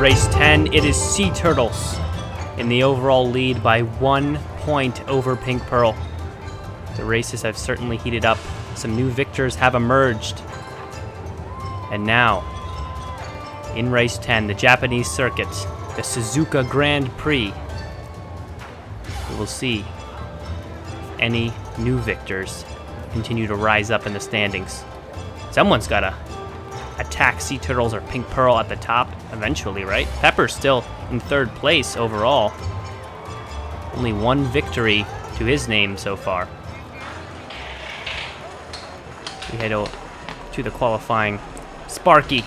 race 10, it is Sea Turtles in the overall lead by 1 point over Pink Pearl. The races have certainly heated up. Some new victors have emerged. And now, in race 10, the Japanese circuit, the SUZUKA Grand Prix, we will see if any new victors continue to rise up in the standings. Someone's got to attack Sea Turtles or Pink Pearl at the top eventually, right? Pepper's still in third place overall. Only one victory to his name so far. We head to the qualifying. Sparky,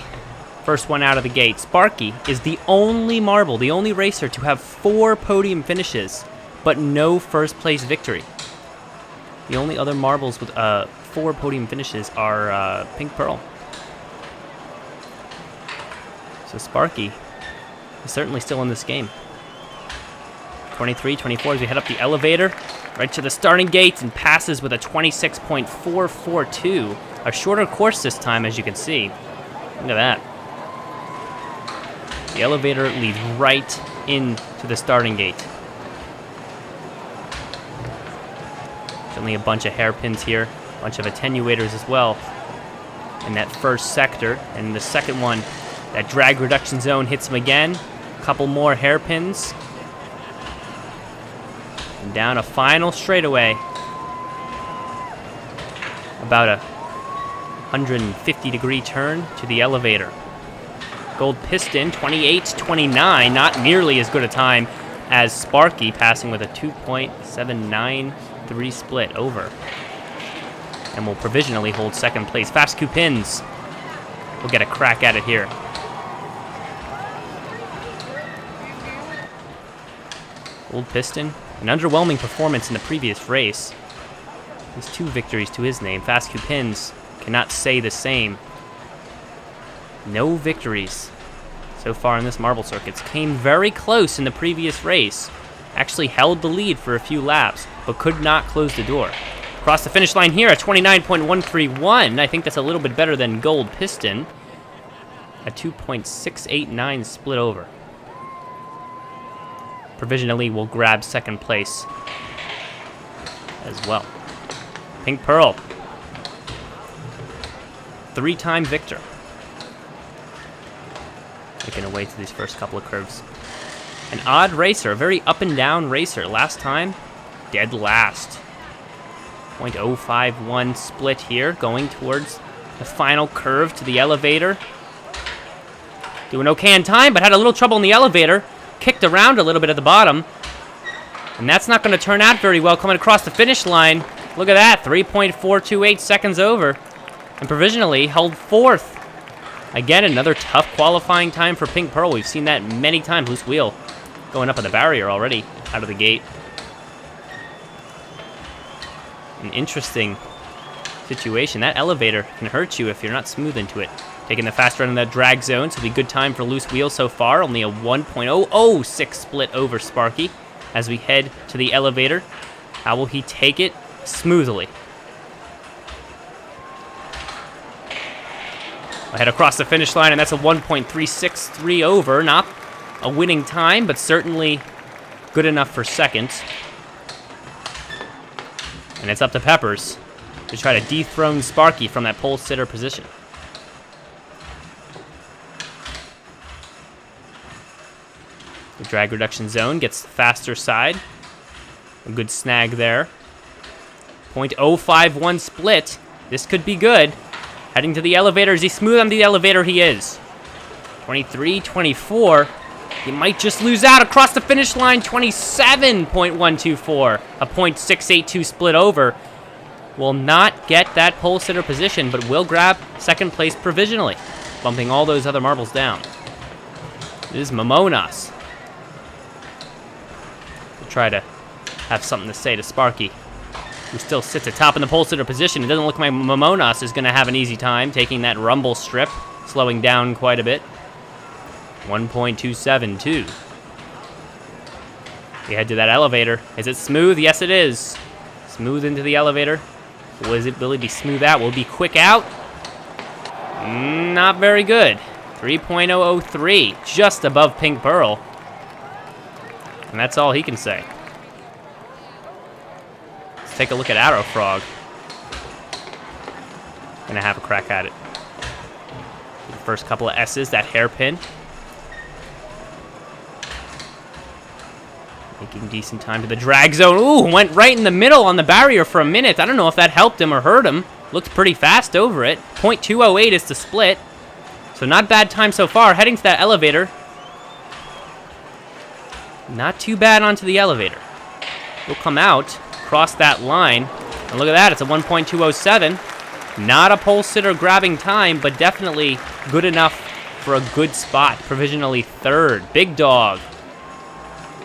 first one out of the gate. Sparky is the only marble, the only racer to have 4 podium finishes, but no first place victory. The only other marbles with 4 podium finishes are Pink Pearl. So Sparky is certainly still in this game. 23, 24 as we head up the elevator, right to the starting gate, and passes with a 26.442. A shorter course this time, as you can see. Look at that. The elevator leads right into the starting gate. Certainly a bunch of hairpins here, a bunch of attenuators as well in that first sector. And in the second one, that drag reduction zone hits him again. A couple more hairpins. And down a final straightaway. About a 150-degree turn to the elevator. Gold Piston, 28.29, not nearly as good a time as Sparky, passing with a 2.793 split over. And will provisionally hold second place. Fast Q10s will get a crack at it here. Gold Piston, an underwhelming performance in the previous race. There's 2 victories to his name. Fast Q10s cannot say the same. No victories so far in this marble circuits. Came very close in the previous race. Actually held the lead for a few laps, but could not close the door. Across the finish line here at 29.131. I think that's a little bit better than Gold Piston. A 2.689 split over. Provisionally will grab second place as well. Pink Pearl, 3-time victor. Making away to these first couple of curves. An odd racer, a very up and down racer. Last time, dead last. 0.051 split here, going towards the final curve to the elevator. Doing okay in time, but had a little trouble in the elevator. Kicked around a little bit at the bottom. And that's not going to turn out very well coming across the finish line. Look at that, 3.428 seconds over. And provisionally held 4th. Again, another tough qualifying time for Pink Pearl. We've seen that many times. Loose wheel going up at the barrier already out of the gate. An interesting situation. That elevator can hurt you if you're not smooth into it. Taking the fast run in that drag zone, so it'll be good time for loose wheel so far. Only a 1.006 split over Sparky as we head to the elevator. How will he take it? Smoothly. I head across the finish line, and that's a 1.363 over. Not a winning time, but certainly good enough for second. And it's up to Peppers to try to dethrone Sparky from that pole sitter position. The drag reduction zone gets the faster side. A good snag there. 0.051 split. This could be good. Heading to the elevator. Is he smooth on the elevator? He is. 23, 24. He might just lose out across the finish line. 27.124. A 0.682 split over. Will not get that pole sitter position, but will grab second place provisionally, bumping all those other marbles down. It is Momonas. We'll try to have something to say to Sparky, who still sits atop in the pole sitter position. It doesn't look like Momonas is going to have an easy time taking that rumble strip, slowing down quite a bit. 1.272. We head to that elevator. Is it smooth? Yes, it is. Smooth into the elevator. Will it be smooth out? Will it be quick out? Not very good. 3.003, just above Pink Pearl. And that's all he can say. Let's take a look at Arrow Frog. Gonna have a crack at it. The first couple of S's, that hairpin. Making decent time to the drag zone. Ooh, went right in the middle on the barrier for a minute. I don't know if that helped him or hurt him. Looked pretty fast over it. 0.208 is the split. So not bad time so far. Heading to that elevator. Not too bad onto the elevator. He'll come out, cross that line. And look at that, it's a 1.207. Not a pole sitter grabbing time, but definitely good enough for a good spot. Provisionally third. Big Dog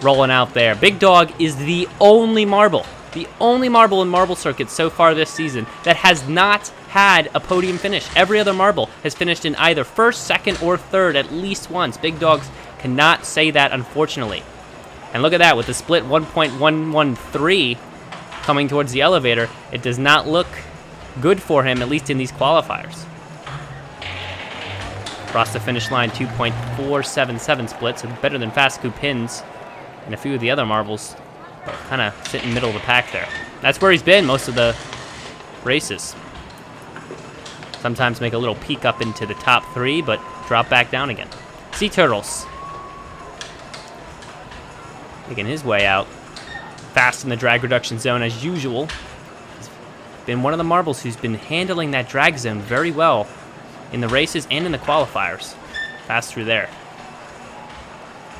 rolling out there. Big Dog is the only marble in Marble Circuit so far this season that has not had a podium finish. Every other marble has finished in either first, second, or third at least once. Big Dogs cannot say that, unfortunately. And look at that, with the split 1.113 coming towards the elevator, it does not look good for him, at least in these qualifiers. Across the finish line, 2.477 split, so better than Fast Q10s and a few of the other marbles. Kind of sitting middle of the pack there. That's where he's been most of the races. Sometimes make a little peek up into the top three, but drop back down again. Sea Turtles. Making his way out. Fast in the drag reduction zone as usual. He's been one of the marbles who's been handling that drag zone very well in the races and in the qualifiers. Fast through there.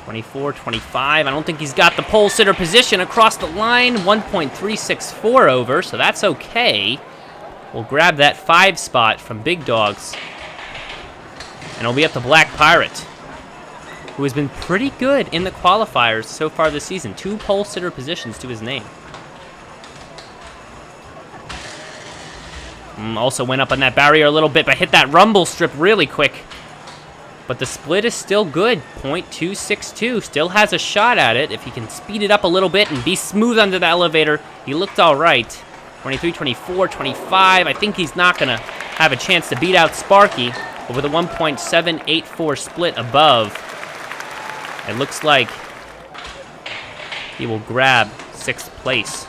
24, 25. I don't think he's got the pole sitter position across the line. 1.364 over, so that's okay. We'll grab that 5 spot from Big Dogs. And it'll be up to Black Pirate, who has been pretty good in the qualifiers so far this season. 2 pole sitter positions to his name. Also went up on that barrier a little bit, but hit that rumble strip really quick. But the split is still good, 0.262. Still has a shot at it if he can speed it up a little bit and be smooth under the elevator. He looked all right. 23, 24, 25. I think he's not going to have a chance to beat out Sparky. But with a 1.784 split above, it looks like he will grab 6th place.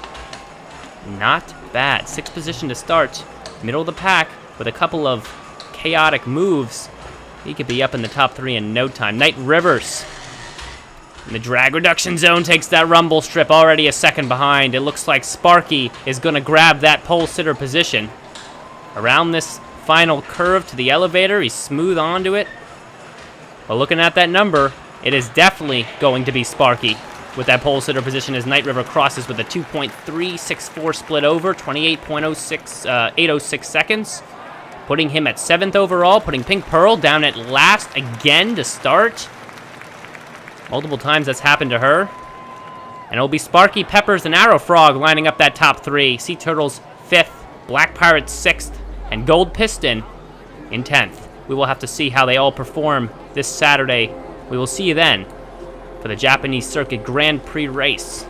Not bad. 6th position to start. Middle of the pack with a couple of chaotic moves. He could be up in the top 3 in no time. Knight Rivers in the drag reduction zone takes that rumble strip, already a second behind. It looks like Sparky is going to grab that pole sitter position. Around this final curve to the elevator, he's smooth onto it. But looking at that number, it is definitely going to be Sparky with that pole sitter position as Knight River crosses with a 2.364 split over, 28.806 seconds. Putting him at 7th overall, putting Pink Pearl down at last again to start. Multiple times that's happened to her. And it'll be Sparky, Peppers, and Arrow Frog lining up that top 3. Sea Turtles 5th, Black Pirate 6th, and Gold Piston in 10th. We will have to see how they all perform this Saturday. We will see you then for the Japanese Circuit Grand Prix race.